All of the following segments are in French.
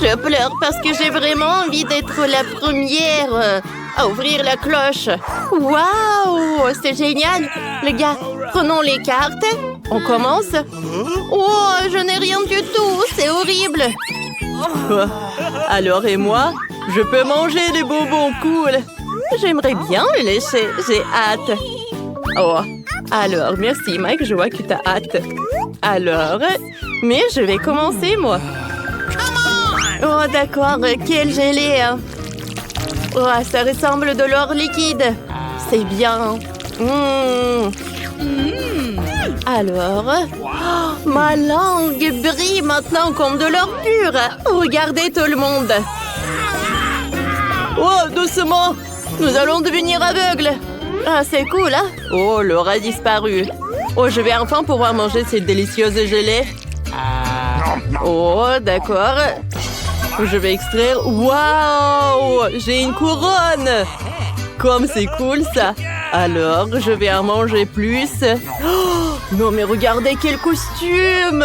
Je pleure parce que j'ai vraiment envie d'être la première à ouvrir la cloche. Waouh, c'est génial. Les gars, prenons les cartes. On commence. Oh, je n'ai rien du tout. C'est horrible. Alors, et moi? Je peux manger des bonbons cool. J'aimerais bien le lécher. J'ai hâte. Oh, alors, merci Mike. Je vois que tu as hâte. Alors, mais je vais commencer, moi. Oh, d'accord. Quel gelé. Hein. Oh, ça ressemble de l'or liquide. C'est bien. Alors, oh, ma langue brille maintenant comme de l'or pur. Regardez tout le monde. Oh, doucement. Nous allons devenir aveugles. Ah, c'est cool, hein? Oh, l'or a disparu. Oh, je vais enfin pouvoir manger cette délicieuse gelée. Oh, d'accord. Je vais extraire. Waouh! J'ai une couronne! Comme c'est cool, ça! Alors, je vais en manger plus. Oh, non, mais regardez quel costume!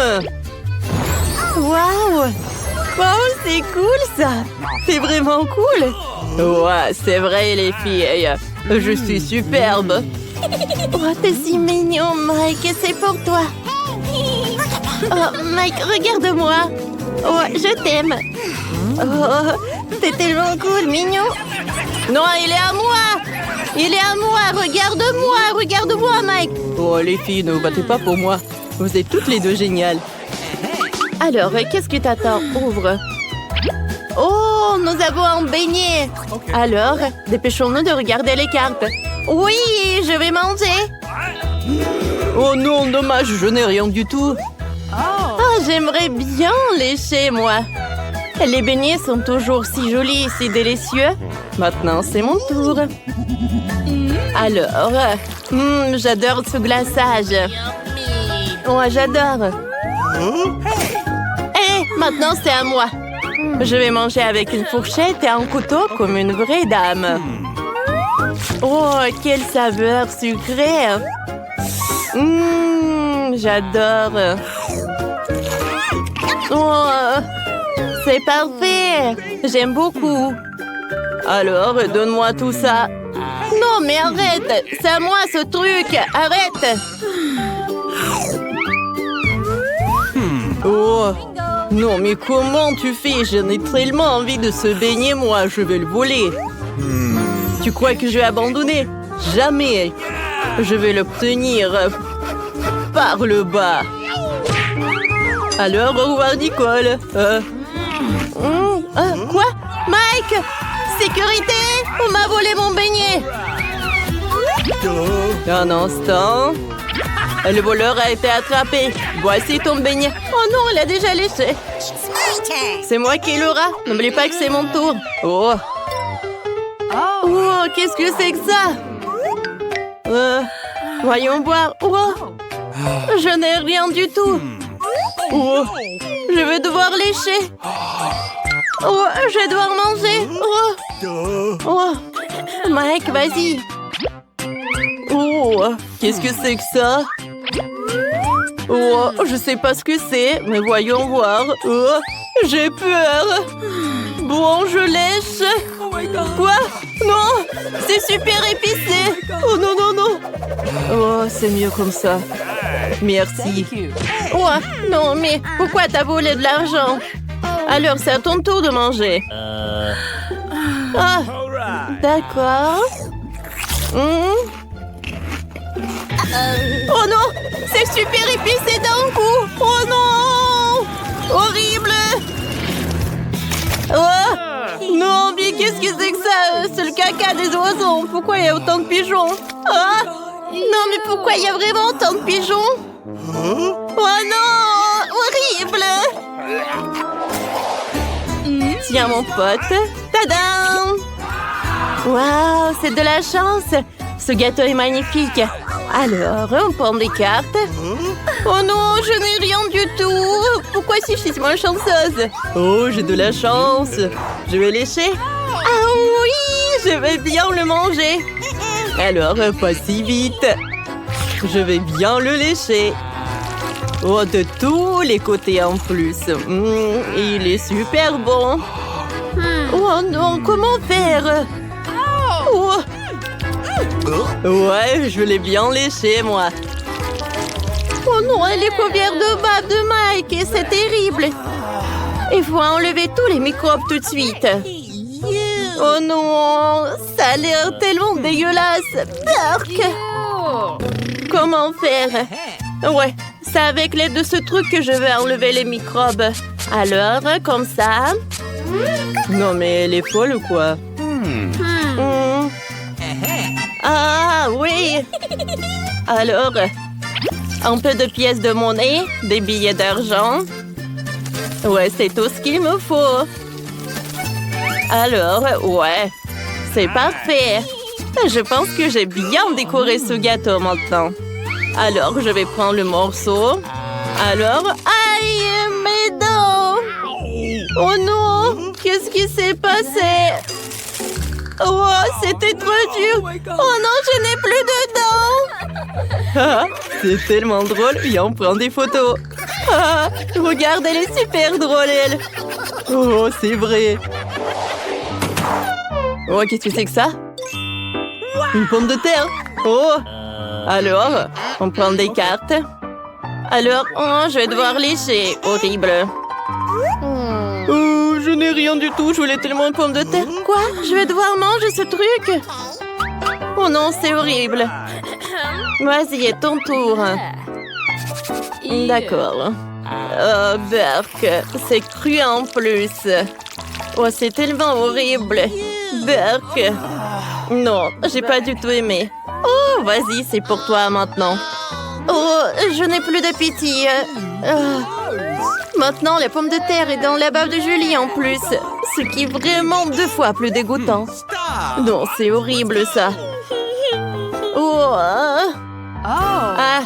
Waouh! Wow, c'est cool, ça! C'est vraiment cool! Ouais, c'est vrai, les filles. Je suis superbe. Oh, t'es si mignon, Mike. C'est pour toi. Oh, Mike, regarde-moi. Oh, je t'aime. Oh, t'es tellement cool, mignon. Non, il est à moi. Il est à moi. Regarde-moi. Regarde-moi, Mike. Oh, les filles, ne vous battez pas pour moi. Vous êtes toutes les deux géniales. Alors, qu'est-ce que t'attends? Ouvre. Oh, nous avons un beignet. Alors, dépêchons-nous de regarder les cartes. Oui, je vais manger. Oh non, dommage, je n'ai rien du tout. Oh, j'aimerais bien lécher, moi. Les beignets sont toujours si jolis et si délicieux. Maintenant, c'est mon tour. Alors, j'adore ce glaçage. Oh, j'adore. Maintenant, c'est à moi. Je vais manger avec une fourchette et un couteau comme une vraie dame. Oh, quelle saveur sucrée! J'adore! Oh, c'est parfait! J'aime beaucoup! Alors, donne-moi tout ça! Non, mais arrête! C'est à moi ce truc! Arrête! Oh! Non, mais comment tu fais? J'en ai tellement envie de ce beignet, moi. Je vais le voler. Tu crois que je vais abandonner? Jamais. Je vais l'obtenir par le bas. Alors, au revoir, Nicole. Quoi? Mike! Sécurité! On m'a volé mon beignet! Un instant. Le voleur a été attrapé. Voici ton beignet. Oh non, il a déjà léché. C'est moi qui l'aura. N'oublie pas que c'est mon tour. Oh. Oh, qu'est-ce que c'est que ça? Voyons voir. Oh. Je n'ai rien du tout. Oh. Je vais devoir lécher. Oh, je vais devoir manger. Oh. Oh. Mike, vas-y. Oh, qu'est-ce que c'est que ça? Oh, je sais pas ce que c'est, mais voyons voir. Oh, j'ai peur. Bon, je lèche. Quoi? Non, c'est super épicé. Oh non, non, non. Oh, c'est mieux comme ça. Merci. Oh, non, mais pourquoi t'as volé de l'argent? Alors, c'est à ton tour de manger. Ah, d'accord. Oh non! C'est super épicé d'un coup! Oh non! Horrible! Oh! Non, mais qu'est-ce que c'est que ça? C'est le caca des oiseaux! Pourquoi il y a autant de pigeons? Ah! Non, mais pourquoi il y a vraiment autant de pigeons? Oh non! Horrible! Tiens, mon pote! Tadam! Waouh! C'est de la chance! Ce gâteau est magnifique. Alors, on prend des cartes. Oh non, je n'ai rien du tout. Pourquoi si je suis malchanceuse? Oh, j'ai de la chance. Je vais lécher. Ah oui, je vais bien le manger. Alors, pas si vite. Je vais bien le lécher. Oh, de tous les côtés en plus. Il est super bon. Oh non, comment faire? Oh. Ouais, je l'ai bien léché, moi. Oh non, elle est couverte de bave de Mike et c'est terrible. Il faut enlever tous les microbes tout de suite. Oh non, ça a l'air tellement dégueulasse. Dark. Comment faire? Ouais, c'est avec l'aide de ce truc que je vais enlever les microbes. Alors, comme ça. Non mais elle est folle ou quoi? Ah oui. Alors, un peu de pièces de monnaie, des billets d'argent. Ouais, c'est tout ce qu'il me faut. Alors, ouais, c'est parfait. Je pense que j'ai bien décoré ce gâteau maintenant. Alors, je vais prendre le morceau. Alors, aïe, mes dents! Oh non, qu'est-ce qui s'est passé? Oh, c'était trop dur. Oh non, je n'ai plus de dents. Ah, c'est tellement drôle. Viens, on prend des photos. Ah, regarde, elle est super drôle, elle. Oh, c'est vrai. Oh, qu'est-ce que c'est que ça? Une pomme de terre. Oh. Alors, on prend des cartes. Alors, oh, je vais devoir lécher. Horrible. Oh, je n'ai rien du tout. Je voulais tellement une pomme de terre. Quoi? Je vais devoir manger ce truc? Oh non, c'est horrible. Vas-y, ton tour. D'accord. Oh, Burk, c'est cru en plus. Oh, c'est tellement horrible. Burk. Non, j'ai pas du tout aimé. Oh, vas-y, c'est pour toi maintenant. Oh, je n'ai plus d'appétit. Maintenant, la pomme de terre est dans la bave de Julie en plus. Ce qui est vraiment 2 fois plus dégoûtant. Non, c'est horrible ça. Oh. Ah,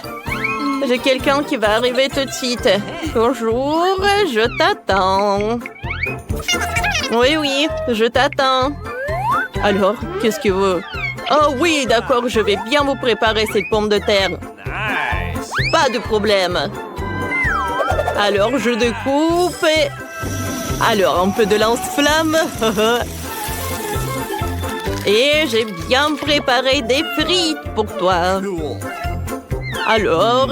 j'ai quelqu'un qui va arriver tout de suite. Bonjour, je t'attends. Oui, oui, je t'attends. Alors, qu'est-ce que vous... Oh oui, d'accord, je vais bien vous préparer cette pomme de terre. Pas de problème. Alors, je découpe et... Alors, un peu de lance-flamme. Et j'ai bien préparé des frites pour toi. Alors,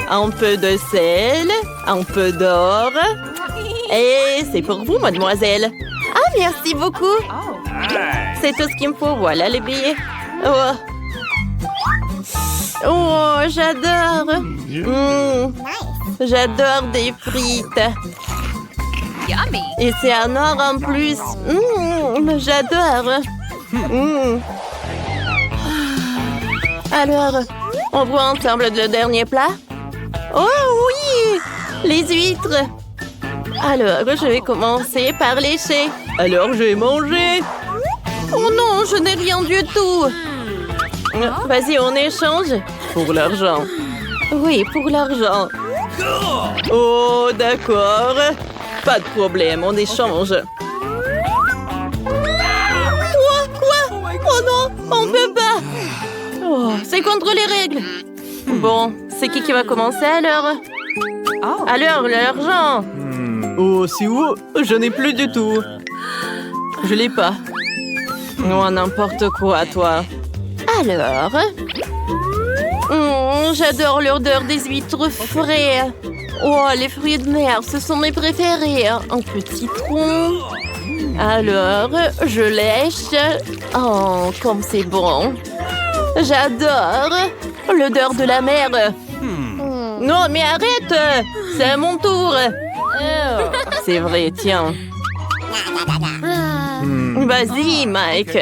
un peu de sel, un peu d'or. Et c'est pour vous, mademoiselle. Ah, merci beaucoup. C'est tout ce qu'il me faut. Voilà les billets. Oh, oh j'adore. J'adore des frites. Et c'est en or en plus. J'adore. Alors, on voit ensemble le dernier plat? Oh oui! Les huîtres. Alors, je vais commencer par lécher. Alors, je vais manger. Oh non, je n'ai rien du tout. Vas-y, on échange. Pour l'argent. Oui, pour l'argent. Oh, d'accord. Pas de problème, on échange. Quoi? Oh non, on peut pas. Oh, c'est contre les règles. Bon, c'est qui va commencer alors? Alors, l'argent. Oh, c'est où? Je n'ai plus du tout. Je l'ai pas. Oh, n'importe quoi, toi. Alors... j'adore l'odeur des huîtres frais. Oh, les fruits de mer, ce sont mes préférés. Un peu de citron. Alors, je lèche. Oh, comme c'est bon. J'adore l'odeur de la mer. Non, mais arrête. C'est à mon tour. C'est vrai, tiens. Vas-y, Mike.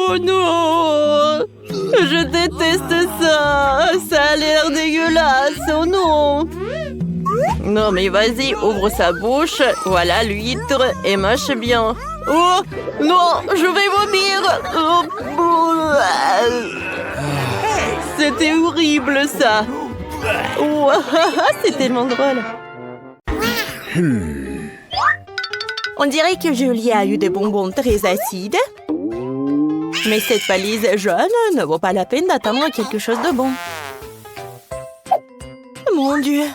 Oh non! Je déteste ça! Ça a l'air dégueulasse! Oh non! Non, mais vas-y, ouvre sa bouche. Voilà l'huître et mâche bien. Oh! Non! Je vais vomir! Oh. C'était horrible, ça! Oh, c'est tellement drôle! On dirait que Julie a eu des bonbons très acides. Mais cette valise jaune ne vaut pas la peine d'attendre quelque chose de bon. Mon Dieu!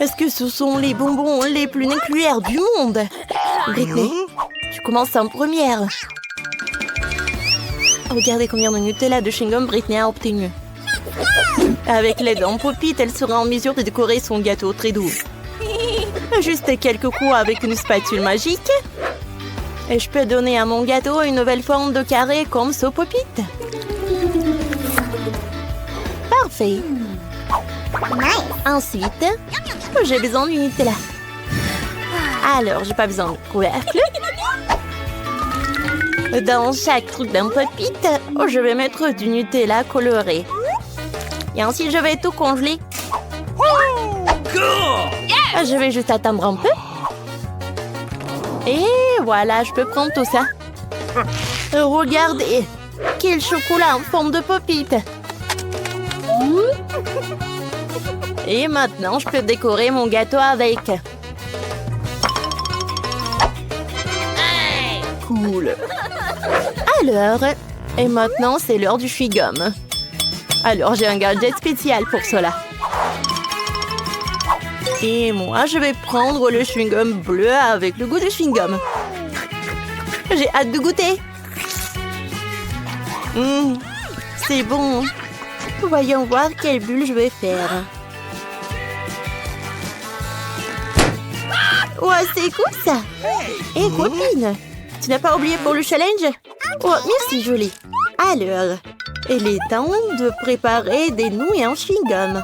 Est-ce que ce sont les bonbons les plus nucléaires du monde? Britney, tu commences en première. Regardez combien de Nutella de chewing-gum Britney a obtenu. Avec l'aide en Pop-It, elle sera en mesure de décorer son gâteau très doux. Juste quelques coups avec une spatule magique. Et je peux donner à mon gâteau une nouvelle forme de carré comme ce Pop-It. Parfait. Ensuite, j'ai besoin du Nutella. Alors, j'ai pas besoin de couvercle. Dans chaque truc d'un Pop-It, je vais mettre du Nutella coloré. Et ensuite, je vais tout congeler. Je vais juste attendre un peu. Et voilà, je peux prendre tout ça. Regardez, quel chocolat en forme de Pop-It. Et maintenant, je peux décorer mon gâteau avec. Cool. Alors, et maintenant, c'est l'heure du chewing-gum. Alors, j'ai un gadget spécial pour cela. Et moi, je vais prendre le chewing-gum bleu avec le goût du chewing-gum. J'ai hâte de goûter. C'est bon. Voyons voir quelle bulle je vais faire. Oh, c'est cool ça. Hé, copine, tu n'as pas oublié pour le challenge? Oh, merci, jolie. Alors, il est temps de préparer des nouilles en chewing-gum.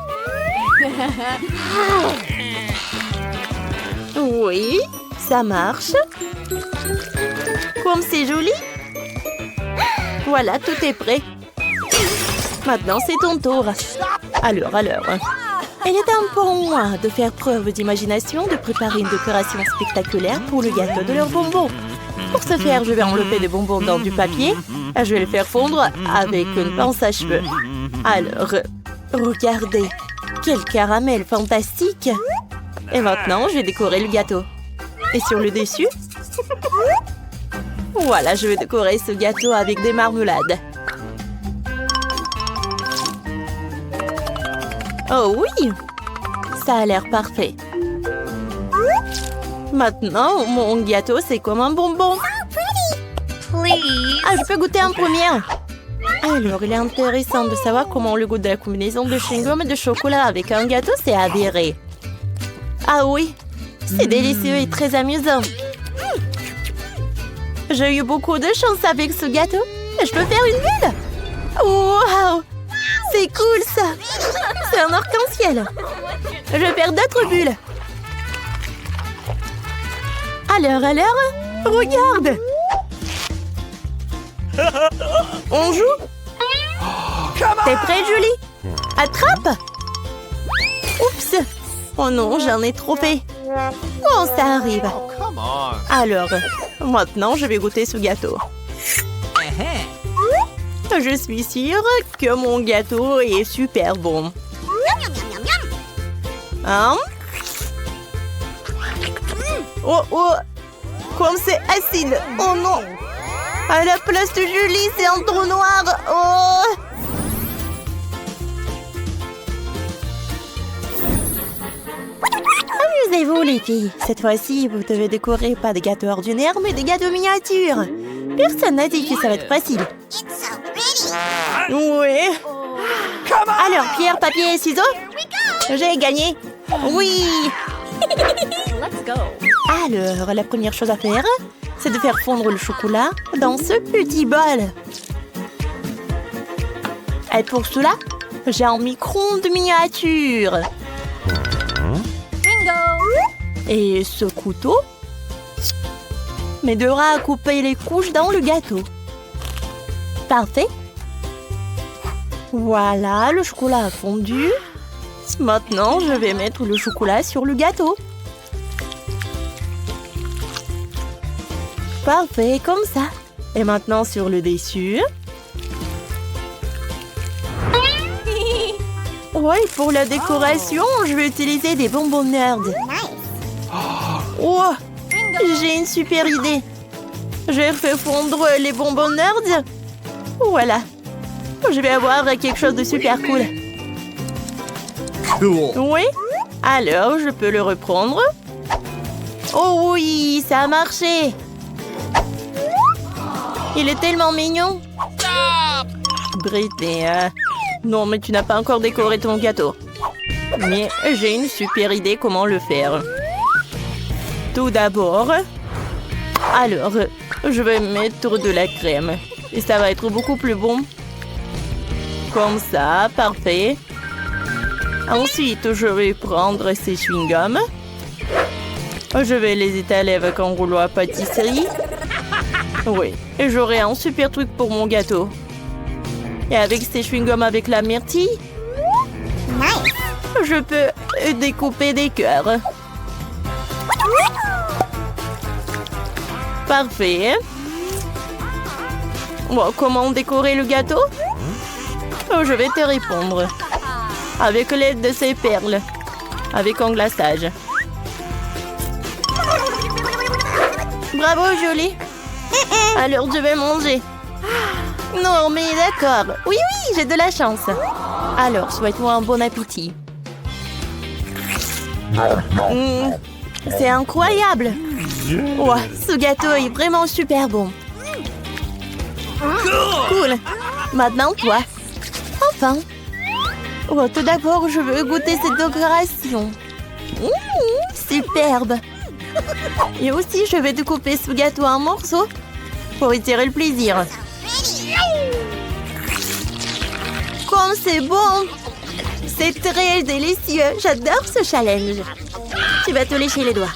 Oui, ça marche. Comme c'est joli. Voilà, tout est prêt. Maintenant, c'est ton tour. Alors. Il est temps pour moi de faire preuve d'imagination, de préparer une décoration spectaculaire pour le gâteau de leurs bonbons. Pour ce faire, je vais enlever des bonbons dans du papier. Je vais les faire fondre avec une pince à cheveux. Alors, regardez, quel caramel fantastique! Et maintenant, je vais décorer le gâteau. Et sur le dessus, voilà, je vais décorer ce gâteau avec des marmelades. Oh oui! Ça a l'air parfait. Maintenant, mon gâteau, c'est comme un bonbon. Ah, je peux goûter en première. Alors, il est intéressant de savoir comment le goût de la combinaison de chewing-gum et de chocolat avec un gâteau s'est avéré. Ah oui, c'est délicieux et très amusant. J'ai eu beaucoup de chance avec ce gâteau. Je peux faire une bulle. Wow! C'est cool ça. C'est un arc-en-ciel. Je vais faire d'autres bulles. Alors, regarde. On joue? T'es prête, Julie? Attrape! Oups! Oh non, j'en ai trop fait. Oh, ça arrive. Alors, maintenant, je vais goûter ce gâteau. Je suis sûre que mon gâteau est super bon. Hein? Oh! Comme c'est acide! Oh non! À la place de Julie, c'est un trou noir! Oh! Amusez-vous, les filles. Cette fois-ci, vous devez décorer pas des gâteaux ordinaires, mais des gâteaux miniatures. Personne n'a dit que ça va être facile. Oui. Alors, pierre, papier, ciseaux? J'ai gagné. Oui. Alors, la première chose à faire, c'est de faire fondre le chocolat dans ce petit bol. Et pour cela, j'ai un micro-ondes miniature. Et ce couteau m'aidera à couper les couches dans le gâteau. Parfait. Voilà, le chocolat a fondu. Maintenant, je vais mettre le chocolat sur le gâteau. Parfait, comme ça. Et maintenant, sur le dessus. Oui, pour la décoration, je vais utiliser des bonbons nerds. Oh, j'ai une super idée. Je vais faire fondre les bonbons nerds. Voilà. Je vais avoir quelque chose de super cool. Oui? Alors, je peux le reprendre. Oh oui, ça a marché. Il est tellement mignon. Britney, non, mais tu n'as pas encore décoré ton gâteau. Mais j'ai une super idée comment le faire. Tout d'abord, alors, je vais mettre de la crème. Et ça va être beaucoup plus bon. Comme ça, parfait. Ensuite, je vais prendre ces chewing-gums. Je vais les étaler avec un rouleau à pâtisserie. Oui, et j'aurai un super truc pour mon gâteau. Et avec ces chewing-gums avec la myrtille, je peux découper des cœurs. Parfait. Bon, comment décorer le gâteau? Je vais te répondre. Avec l'aide de ces perles. Avec un glaçage. Bravo, Jolie. Alors, je vais manger. Non, mais d'accord. Oui, oui, j'ai de la chance. Alors, souhaite-moi un bon appétit. C'est incroyable. Wow, ce gâteau est vraiment super bon. Cool. Maintenant, toi. Enfin. Oh, tout d'abord, je veux goûter cette décoration. Superbe. Et aussi, je vais découper ce gâteau en morceaux pour y tirer le plaisir. Comme c'est bon. C'est très délicieux. J'adore ce challenge. Tu vas te lécher les doigts.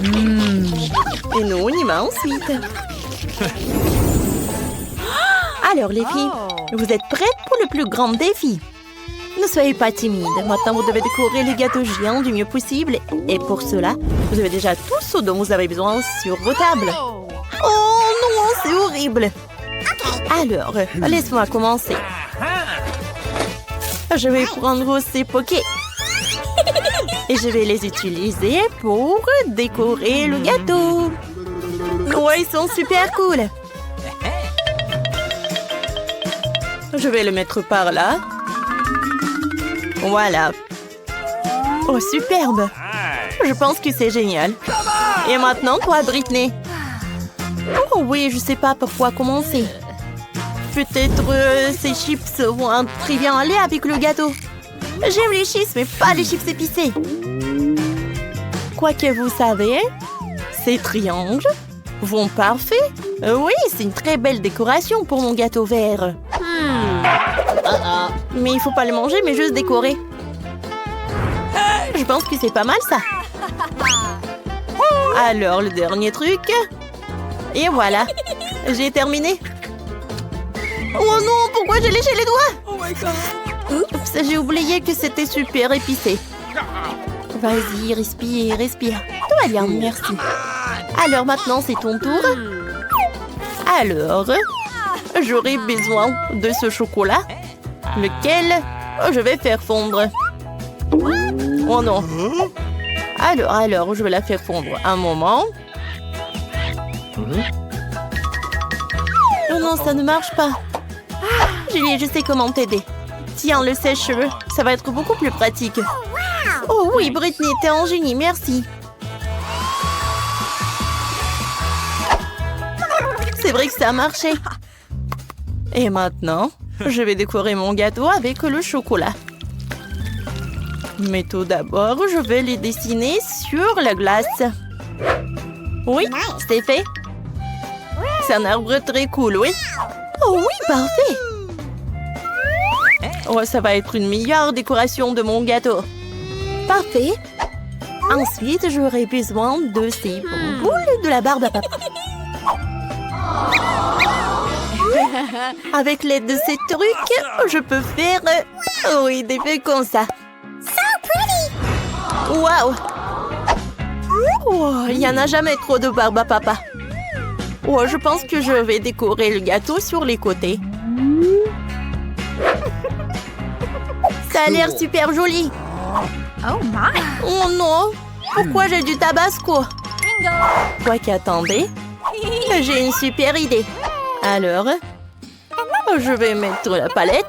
Et nous, on y va ensuite. Alors, les filles, vous êtes prêtes pour le plus grand défi? Ne soyez pas timides. Maintenant, vous devez décorer les gâteaux géants du mieux possible. Et pour cela, vous avez déjà tout ce dont vous avez besoin sur vos tables. Oh non, c'est horrible. Alors, laisse-moi commencer. Je vais prendre ces pokés. Et je vais les utiliser pour décorer le gâteau. Ouais, ils sont super cool. Je vais le mettre par là. Voilà. Oh, superbe. Je pense que c'est génial. Et maintenant, toi, Britney. Oh oui, je sais pas pourquoi commencer. Peut-être ces chips vont très bien aller avec le gâteau. J'aime les chips, mais pas les chips épicés. Quoique vous savez, ces triangles vont parfait. Oui, c'est une très belle décoration pour mon gâteau vert. Mais il faut pas le manger, mais juste décorer. Je pense que c'est pas mal, ça. Alors, le dernier truc. Et voilà. J'ai terminé. Oh non, pourquoi j'ai léché les doigts? Oups, j'ai oublié que c'était super épicé. Vas-y, respire, respire. Tout va bien, merci. Alors maintenant, c'est ton tour. Alors, j'aurai besoin de ce chocolat, lequel je vais faire fondre. Oh non. Alors, je vais la faire fondre un moment. Oh non, ça ne marche pas. Julie, je sais comment t'aider. Tiens, le sèche-cheveux, ça va être beaucoup plus pratique. Oh oui, Britney, t'es un génie, merci. C'est vrai que ça a marché. Et maintenant, je vais décorer mon gâteau avec le chocolat. Mais tout d'abord, je vais les dessiner sur la glace. Oui, c'est fait. C'est un arbre très cool, oui. Oh oui, parfait. Oh, ça va être une meilleure décoration de mon gâteau. Parfait. Ensuite, j'aurai besoin de ces boules de la barbe à papa. Avec l'aide de ces trucs, je peux faire oui, des feuilles comme ça. Waouh! Oh, il n'y en a jamais trop de barbe à papa. Oh, je pense que je vais décorer le gâteau sur les côtés. Ça a l'air super joli. Oh my! Oh non! Pourquoi j'ai du tabasco? Quoi qu'attendez, j'ai une super idée. Alors, Je vais mettre la palette.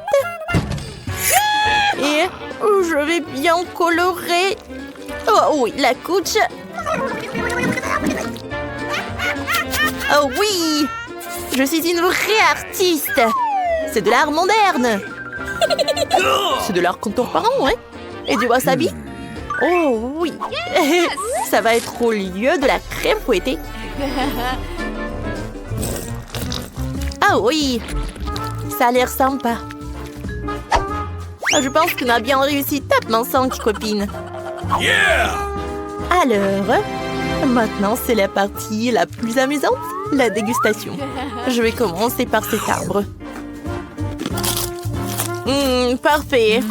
Et je vais bien colorer. Oh oui, la couche. Oh oui! Je suis une vraie artiste. C'est de l'art moderne. C'est de l'art contemporain, ouais. Et du wasabi? Oh oui. Ça va être au lieu de la crème fouettée. Ah oui. Ça a l'air sympa. Je pense qu'on a bien réussi. Tape main 5, copine. Yeah! Alors, maintenant c'est la partie la plus amusante, la dégustation. Je vais commencer par cet arbre. Parfait.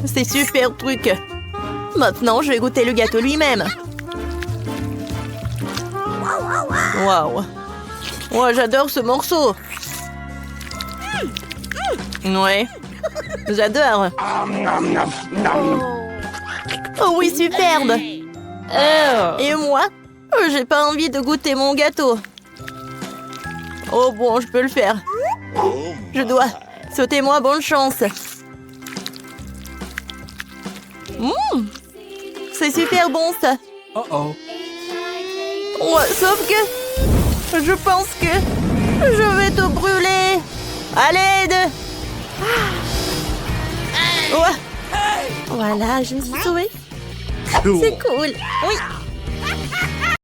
C'est super truc. Maintenant, je vais goûter le gâteau lui-même. Waouh. Ouais, j'adore ce morceau. Ouais. J'adore. Oh oui, superbe. Et moi, j'ai pas envie de goûter mon gâteau. Oh bon, je peux le faire. Je dois. Sautez-moi bonne chance. C'est super bon ça. Ouais, sauf que je pense que je vais te brûler. À l'aide. Ouais. Voilà, je me suis sauvée. C'est cool. Oui.